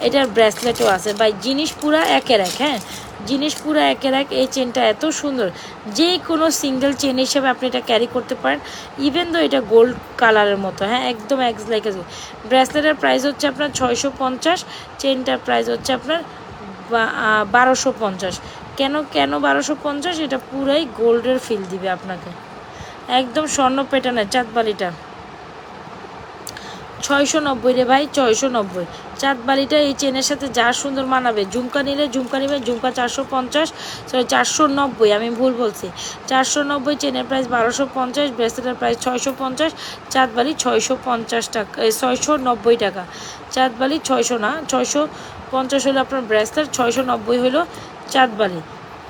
এটার ব্রেসলেটও আছে, ভাই জিনিস পুরা একের এক। হ্যাঁ, জিনিস পুরো একের এক। এই চেনটা এত সুন্দর, যে কোনো সিঙ্গেল চেন হিসেবে আপনি এটা ক্যারি করতে পারেন, ইভেন দো এটা গোল্ড কালারের মতো। হ্যাঁ, একদম এক্স লাইক। ব্রেসলেটের প্রাইস হচ্ছে আপনার 650, চেনটার প্রাইস হচ্ছে আপনার 1250। কেন 1250? এটা পুরাই গোল্ডের ফিল দিবে আপনাকে, একদম স্বর্ণ প্যাটার্নের চাঁদবালিটা। 690 রে ভাই, 690। চাঁদবালিটা এই চেনের সাথে যা সুন্দর মানাবে। ঝুমকা নিলে ঝুমকা নেবেন, ঝুমকা 450, সরি 490, আমি ভুল বলছি। 490, চেনের প্রাইস 1250, ব্রেসলেটের প্রাইস 650, চাঁদবালি 650 টাকা, 690 টাকা। চাঁদবালি 600 না, 650 হলো আপনার ব্রেসলেট, 690 হলো চাঁদবালি।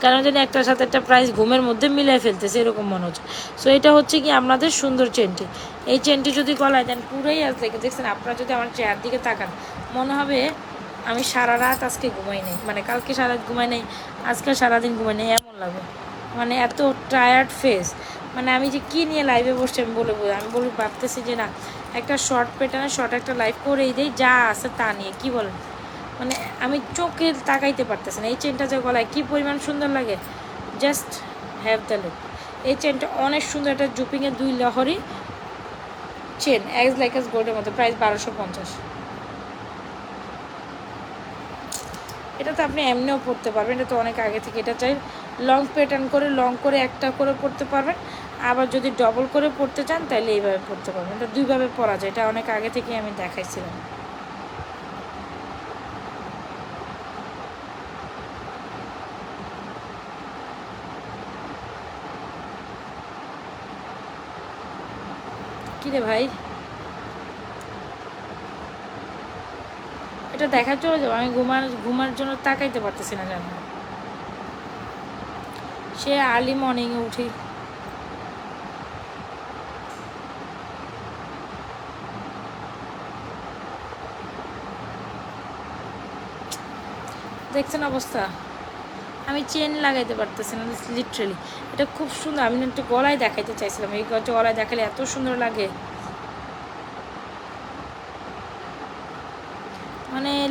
কেন জানি একটার সাথে একটা প্রাইস ঘুমের মধ্যে মিলাই ফেলতেছে, এরকম মনে হচ্ছে। সো এটা হচ্ছে কি আপনাদের সুন্দর চেনটি। এই চেনটি যদি গলায় দেন পুরাই আজ দেখে দেখছেন, আপনারা যদি আমার চেয়ার দিকে তাকান মনে হবে আমি সারা রাত আজকে ঘুমাই নেই, মানে কালকে সারা রাত ঘুমাই নেই, আজকে সারাদিন ঘুমাই নেই, এমন লাগে। মানে এত টায়ার্ড ফেস, মানে আমি যে কী নিয়ে লাইভে বসছি আমি বলে ভাবতেছি যে না, একটা শর্ট প্যাটার্নে শর্ট একটা লাইভ করেই দেই, যা আছে তা নিয়ে, কি বলেন? মানে আমি চোখে তাকাইতে পারতেছি না। এই চেনটা যে গলায় কী পরিমাণ সুন্দর লাগে, জাস্ট হ্যাভ দ্য লুক। এই চেনটা অনেক সুন্দর, একটা জুপিংয়ের 2 লহরি চেন, এক্স লাইক এস গোল্ডের মতো, প্রাইস 1250। এটা তো আপনি এমনিও পরতে পারবেন, এটা তো অনেক আগে থেকে। এটা চাই লং প্যাটার্ন করে, লং করে একটা করে পরতে পারবেন, আবার যদি ডবল করে পরতে চান তাহলে এইভাবে পরতে পারবেন। এটা দুইভাবে পরা যায়, এটা অনেক আগে থেকে আমি দেখাইছিলাম। কিরে ভাই, এটা দেখা চলে যাবো, আমি ঘুমার জন্য তাকাইতে পারতেছি না জানো। সে আর্লি মর্নিংয়ে উঠি। দেখছেন অবস্থা, আমি চেন লাগাইতে পারতেছি না লিটারেলি। এটা খুব সুন্দর, আমি একটু গলায় দেখাইতে চাইছিলাম, এই গলায় দেখালে এত সুন্দর লাগে।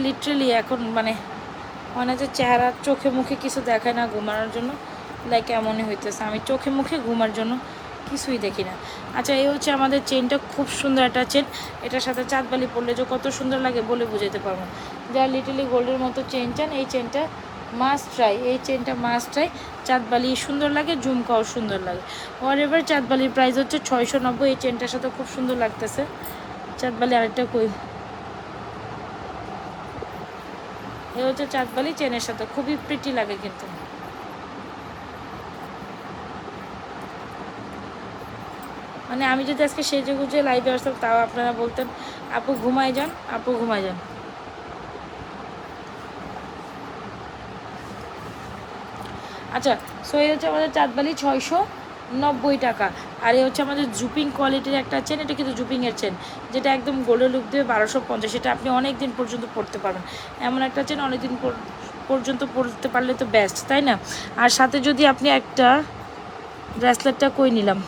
লিটারেলি এখন মানে মনে হচ্ছে চেহারা চোখে মুখে কিছু দেখায় না ঘুমানোর জন্য, লাইক এমনই হইতেছে। আমি চোখে মুখে ঘুমার জন্য কিছুই দেখি না। আচ্ছা, এই হচ্ছে আমাদের চেনটা, খুব সুন্দর একটা চেন। এটার সাথে চাঁদবালি পরলে যে কত সুন্দর লাগে বলে বুঝাতে পারবো। যা লিটলি গোল্ডের মতো চেন চান, এই চেনটা মাস্ট ট্রাই, এই চেনটা মাস্ট ট্রাই। চাঁদবালি সুন্দর লাগে, ঝুমকাও সুন্দর লাগে। ওর এবার চাঁদবালির প্রাইস হচ্ছে 690। এই চেনটার সাথে খুব সুন্দর লাগতেছে চাঁদবালি। আরেকটা কই, এ হচ্ছে চাঁদবালি চেনের সাথে, খুবই প্রিটি লাগে কিন্তু। মানে আমি যদি আজকে সেজে গুজে লাইভে আসতাম তাও আপনারা বলতেন আপু ঘুমায় যান, আপু ঘুমায় যান। আচ্ছা, সো এই হচ্ছে আমাদের চাঁদবালি 690 টাকা। আর এই হচ্ছে আমাদের জুপিং কোয়ালিটির একটা চেন, এটা কিন্তু জুপিংয়ের চেন, যেটা একদম গোল্ডের লুক দিয়ে 1250। সেটা আপনি অনেক দিন পর্যন্ত পরতে পারবেন। এমন একটা চেন অনেক দিন পর্যন্ত পরতে পারলে তো বেস্ট, তাই না? আর সাথে যদি আপনি একটা ব্রেসলেটটা কই নিলাম,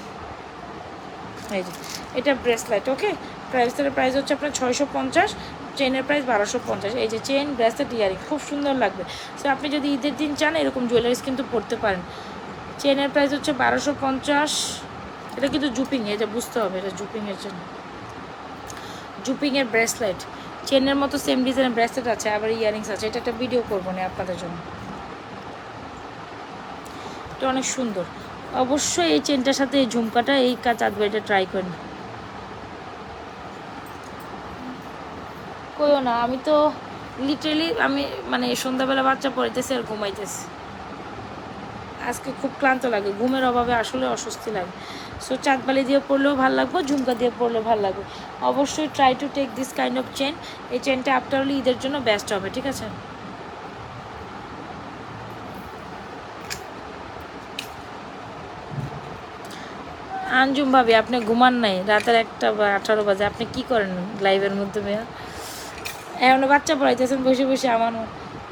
এই যে এটা ব্রেসলেট, ওকে। ব্রেসলেটের প্রাইস হচ্ছে আপনার 650, চেনের প্রাইস 1250। এই যে চেন, ব্রেসলেট, ইয়ারিং খুব সুন্দর লাগবে। সো আপনি যদি ঈদের দিন চান এরকম জুয়েলারিস কিন্তু পরতে পারেন। চেনের প্রাইস হচ্ছে 1250। এটা কিন্তু জুপিং, এটা বুঝতে হবে, এটা জুপিংয়ের চেন, জুপিংয়ের ব্রেসলেট। চেনের মতো সেম ডিজাইনের ব্রেসলেট আছে, আবার ইয়ারিংস আছে। এটা একটা ভিডিও করবো না আপনাদের জন্য, এটা অনেক সুন্দর। অবশ্যই এই চেনটার সাথে এই ঝুমকাটা, এই চাঁদবালিটা ট্রাই করেন। কইও না, আমি তো লিটারেলি আমি মানে সন্ধ্যাবেলা বাচ্চা পড়াইতেছি আর ঘুমাইতেছি। আজকে খুব ক্লান্ত লাগে, ঘুমের অভাবে আসলে অস্বস্তি লাগে। সো চাঁদবালি দিয়ে পরলেও ভালো লাগবে, ঝুমকা দিয়ে পরলেও ভালো লাগবে। অবশ্যই try to take this kind of chain. এই চেনটা আফটার অল ঈদের জন্য বেস্ট হবে, ঠিক আছে? আঞ্জুম ভাবি, আপনি ঘুমান নাই, রাতের 1:18 বাজে, আপনি কি করেন লাইভের মধ্যে? মেয়া এখন বাচ্চা পড়াইতেছেন বসে বসে আমার।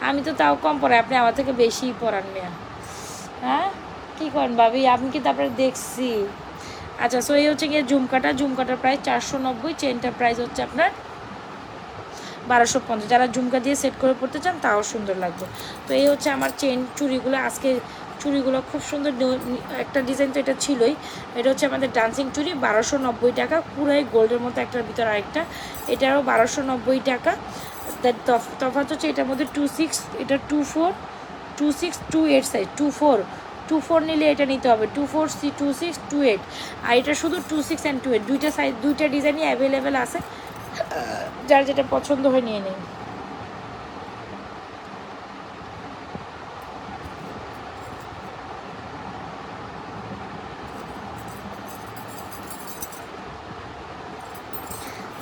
আমি তো তাও কম পড়াই, আপনি আমার থেকে বেশিই পড়ান মেয়া। হ্যাঁ, কী করেন ভাবি, আমি কি তারপরে দেখছি। আচ্ছা, সো এই হচ্ছে গিয়ে ঝুমকাটা, ঝুমকাটার প্রাইস 490, চেনটার প্রাইস হচ্ছে আপনার 1250। যারা ঝুমকা দিয়ে সেট করে পড়তে চান তাও সুন্দর লাগবে। তো এই হচ্ছে আমার চেন, চুড়িগুলো। আজকে চুড়িগুলো খুব সুন্দর, একটা ডিজাইন তো এটা ছিলই। এটা হচ্ছে আমাদের ডান্সিং চুড়ি, 1290 টাকা, পুরাই গোল্ডের মতো, একটার ভিতর আরেকটা। এটারও 1290 টাকা। তফাৎ হচ্ছে এটার মধ্যে 26, এটা 24, 26, 28 সাইজ, 24 নিলে এটা নিতে হবে, 24, 26, 28। আর এটা শুধু 26 অ্যান্ড 28, দুইটা সাইজ, দুইটা ডিজাইনই অ্যাভেলেবেল আছে। যার যেটা পছন্দ হয় নিয়ে নিন।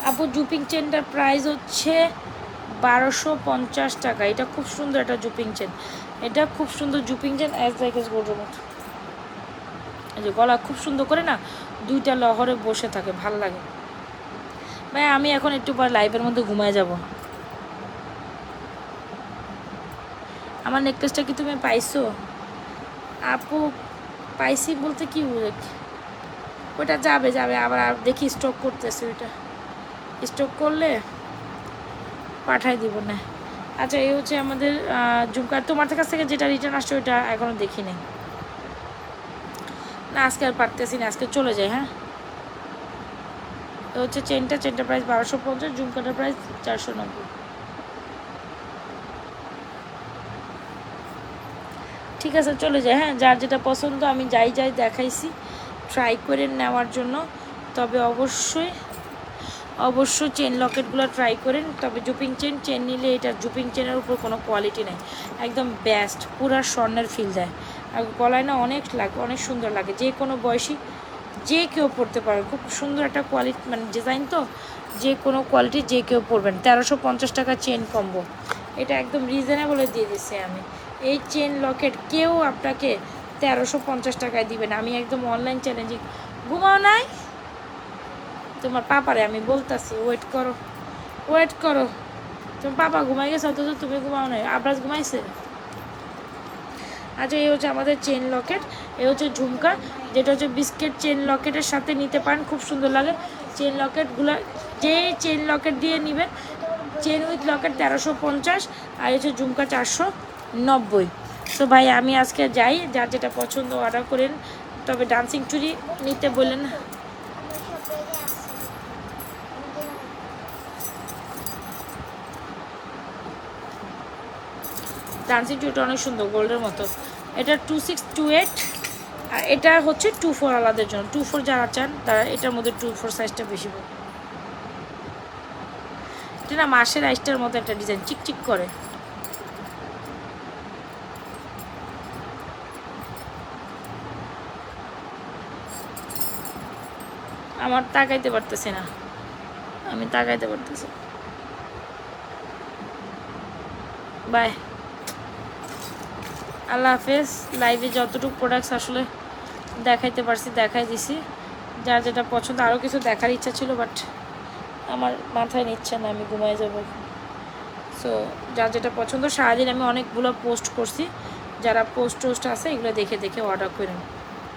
আপু জুপিং চেনটার প্রাইস হচ্ছে 1250 টাকা। এটা খুব সুন্দর একটা জুপিং চেন, এটা খুব সুন্দর জুপিং চেন, অ্যাজ লাইক এস গোল্ডের মতো। এই যে গলা খুব সুন্দর করে না, দুইটা লহরে বসে থাকে, ভাল লাগে। ভাই আমি এখন একটু পর লাইভের মধ্যে ঘুমায় যাব। আমার নেকলেসটা কি তুমি পাইছো আপু? পাইছি বলতে কি, ওটা যাবে আবার দেখি স্টক করতেছে, ওইটা স্টক করলে পাঠাই দিব না। আচ্ছা, এই হচ্ছে আমাদের ঝুমকা। তোমার কাছ থেকে যেটা রিটার্ন আসছে ওইটা এখনও দেখি নাই না, আজকে আর পারতেছি না, আজকে চলে যাই। হ্যাঁ, হচ্ছে চেনটার প্রাইস 1250, ঝুমকাটার প্রাইস 490। ঠিক আছে, চলে যায়। হ্যাঁ, যার যেটা পছন্দ, আমি যাই দেখাইছি ট্রাই করে নেওয়ার জন্য। তবে অবশ্যই চেন লকেটগুলো ট্রাই করেন। তবে জুপিং চেন নিলে এটা জুপিং চেনের উপর কোনো কোয়ালিটি নেই, একদম বেস্ট, পুরা স্বর্ণের ফিল দেয়। আর গলায় না অনেক সুন্দর লাগে, যে কোনো বয়সী যে কেউ পরতে পারে। খুব সুন্দর একটা কোয়ালিটি, মানে ডিজাইন তো, যে কোনো কোয়ালিটি যে কেউ পরবেন। 1350 টাকা চেন কম্বো, এটা একদম রিজনেবলে দিয়ে দিচ্ছি আমি। এই চেন লকেট কেউ আপনাকে 1350 টাকায় দিবেন। আমি একদম অনলাইন চ্যালেঞ্জিং। ঘুমাও নাই তোমার পাপারে আমি বলতাছি, ওয়েট করো। তোমার পাপা ঘুমাই গেছে, অথচ তুমি ঘুমাও নাই, আবরাজ ঘুমাইছে। আচ্ছা, এই হচ্ছে আমাদের চেন লকেট, এই হচ্ছে ঝুমকা, যেটা হচ্ছে বিস্কিট চেন লকেটের সাথে নিতে পারেন, খুব সুন্দর লাগে। চেন লকেটগুলো, যে চেন লকেট দিয়ে নেবেন চেন উইথ লকেট 1350, আর হচ্ছে ঝুমকা 490। তো ভাই আমি আজকে যাই, যার যেটা পছন্দ অর্ডার করেন। তবে ডান্সিং চুড়ি নিতে বললেন, ডান্সিং চুড়িটা অনেক সুন্দর গোল্ডের মতো। এটা 2628, আর এটা হচ্ছে 24 আলাদের জন্য। 24 যারা চান তারা এটার মধ্যে 24 সাইজটা বেশি পাবে। এটা না মাসের আইসটার মতো একটা ডিজাইন, চিকচিক করে। আমার তাকাইতে পারতেছি না, আমি তাকাইতে পারতেছি। বাই, আল্লাহ হাফেজ। লাইভে যতটুকু প্রোডাক্টস আসলে দেখাইতে পারছি দেখাই দিছি। যার যেটা পছন্দ, আরও কিছু দেখার ইচ্ছা ছিল বাট আমার মাথায় নিচ্ছে না, আমি ঘুমায় যাবো। সো যার যেটা পছন্দ, সারাদিন আমি অনেকগুলো পোস্ট করছি, যারা পোস্ট আছে এগুলো দেখে দেখে অর্ডার করেন,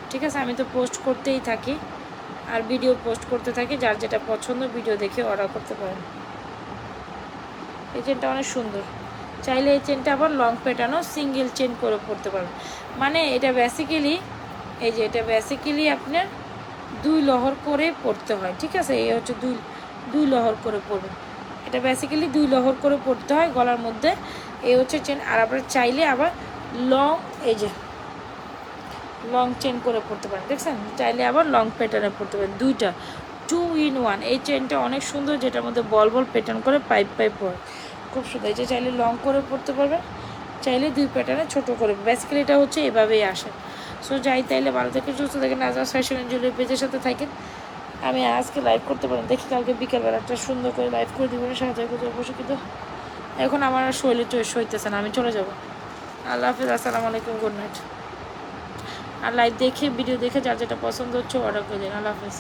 ঠিক আছে? আমি তো পোস্ট করতেই থাকি আর ভিডিও পোস্ট করতে থাকি, যার যেটা পছন্দ ভিডিও দেখে অর্ডার করতে পারেন। এই চেনটা অনেক সুন্দর, চাইলে এই চেনটা আবার লং প্যাটার্নও সিঙ্গেল চেন করে পরতে পারবেন। মানে এটা বেসিক্যালি, এই যে এটা বেসিক্যালি আপনার 2 লহর করে পরতে হয়, ঠিক আছে? এই হচ্ছে দুই লহর করে পরবেন। এটা বেসিক্যালি 2 লহর করে পরতে হয় গলার মধ্যে। এই হচ্ছে চেন। আর আপনার চাইলে আবার লং, এই যে লং চেন করে পরতে পারেন, দেখছেন? চাইলে আবার লং প্যাটার্নে পরতে পারেন, দুইটা 2 in 1। এই চেনটা অনেক সুন্দর, যেটার মধ্যে বল বল প্যাটার্ন করে পাইপ পরে খুব সুন্দর। এই যে চাইলে লং করে পরতে পারবেন, চাইলে 2 প্যাটার্নে ছোটো করে। বেসিক্যালি এটা হচ্ছে এভাবেই আসে। সো যাই, তাইলে ভালো থেকে সুস্থ থাকেন, নাজরাস ফ্যাশন এন্ড জুয়েলারি পেজের সাথে থাকেন। আমি আজকে লাইভ করতে পারেন, দেখি কালকে বিকেলবেলাটা সুন্দর করে লাইভ করে দিব সাহায্য করতে অবশ্য, কিন্তু এখন আমার আর শরীরে চয়েস হইতেছে না, আমি চলে যাব। আল্লাহ হাফিজ, আসসালামু আলাইকুম, গুড নাইট। আর লাইভ দেখে ভিডিও দেখে যার যেটা পছন্দ হচ্ছে অর্ডার করে দিন। আল্লাহ হাফিজ।